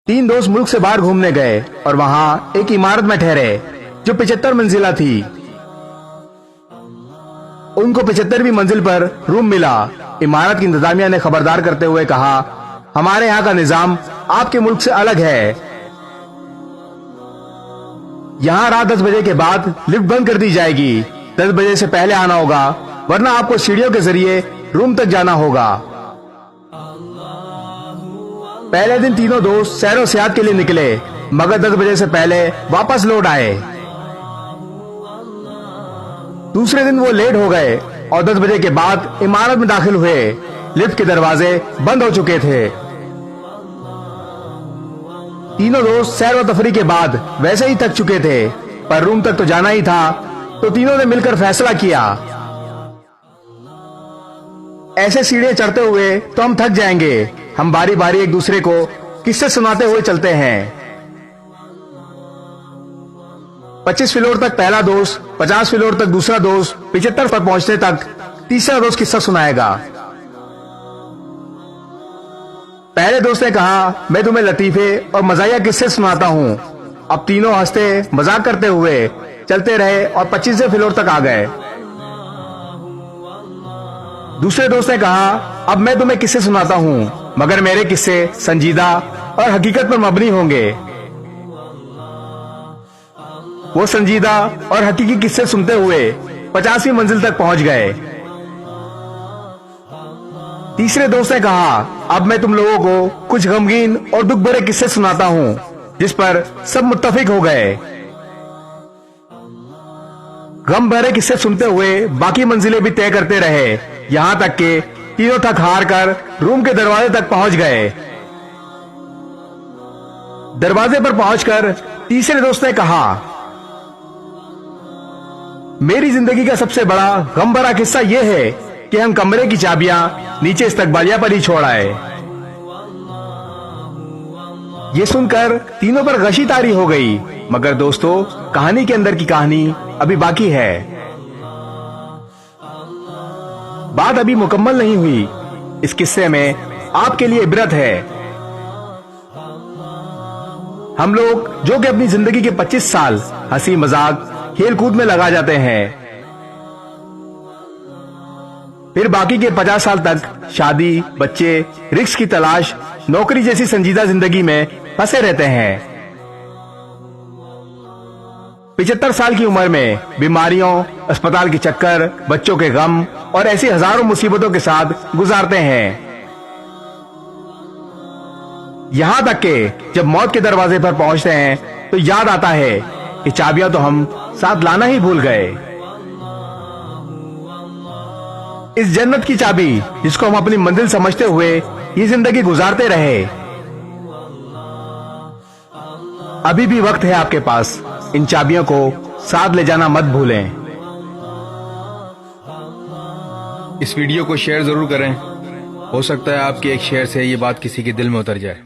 तीन दोस्त मुल्क से बाहर घूमने गए और वहाँ एक इमारत में ठहरे जो 75 मंजिला थी। उनको 75वीं मंजिल पर रूम मिला। इमारत की इंतजामिया ने खबरदार करते हुए कहा, हमारे यहाँ का निजाम आपके मुल्क से अलग है। यहाँ रात 10 बजे के बाद लिफ्ट बंद कर दी जाएगी। 10 बजे से पहले आना होगा, वरना आपको सीढ़ियों के जरिए रूम तक जाना होगा। पहले दिन तीनों दोस्त सैरो सियाहत के लिए निकले, मगर 10 बजे से पहले वापस लौट आए। दूसरे दिन वो लेट हो गए और 10 बजे के बाद इमारत में दाखिल हुए। लिफ्ट के दरवाजे बंद हो चुके थे। तीनों दोस्त सैर व तफरी के बाद वैसे ही थक चुके थे, पर रूम तक तो जाना ही था, तो तीनों ने मिलकर फैसला किया, ऐसे सीढ़ियां चढ़ते हुए तो हम थक जाएंगे। हम बारी बारी एक दूसरे को किस्से सुनाते हुए चलते हैं। 25 फ्लोर तक पहला दोस्त, 50 फ्लोर तक दूसरा दोस्त, 75 पर पहुंचने तक तीसरा दोस्त किस्सा सुनाएगा। पहले दोस्त ने कहा, मैं तुम्हें लतीफे और मजाया किस्से सुनाता हूँ। अब तीनों हंसते मजाक करते हुए चलते रहे और 25वें फ्लोर तक आ गए। दूसरे दोस्त ने कहा, अब मैं तुम्हें किस्से सुनाता हूँ, मगर मेरे किस्से संजीदा और हकीकत पर मबनी होंगे। वो संजीदा और हकीकी किस्से सुनते हुए 50वीं मंजिल तक पहुंच गए। तीसरे दोस्त ने कहा, अब मैं तुम लोगों को कुछ गमगीन और दुख भरे किस्से सुनाता हूँ, जिस पर सब मुत्तफिक हो गए। गम भरे किस्से सुनते हुए बाकी मंजिलें भी तय करते रहे, यहाँ तक कि तीनों थक हार कर रूम के दरवाजे तक पहुंच गए। दरवाजे पर पहुंचकर तीसरे दोस्त ने कहा, मेरी जिंदगी का सबसे बड़ा गम भरा किस्सा यह है कि हम कमरे की चाबियां नीचे इस्तकबालिया पर ही छोड़ आए। ये सुनकर तीनों पर गशी तारी हो गई, मगर दोस्तों, कहानी के अंदर की कहानी अभी बाकी है। बात अभी मुकम्मल नहीं हुई। इस किस्से में आपके लिए इबरत है। हम लोग जो कि अपनी जिंदगी के 25 साल हंसी मजाक खेल कूद में लगा जाते हैं, फिर बाकी के 50 साल तक शादी, बच्चे, रिस्क की तलाश, नौकरी जैसी संजीदा जिंदगी में फंसे रहते हैं। 75 साल की उम्र में बीमारियों, अस्पताल के चक्कर, बच्चों के गम और ऐसी हजारों मुसीबतों के साथ गुजारते हैं। यहाँ तक कि जब मौत के दरवाजे पर पहुंचते हैं तो याद आता है कि चाबियां तो हम साथ लाना ही भूल गए। इस जन्नत की चाबी जिसको हम अपनी मंजिल समझते हुए ये जिंदगी गुजारते रहे, अभी भी वक्त है आपके पास। इन चाबियों को साथ ले जाना मत भूलें। इस वीडियो को शेयर जरूर करें। हो सकता है आपके एक शेयर से ये बात किसी के दिल में उतर जाए।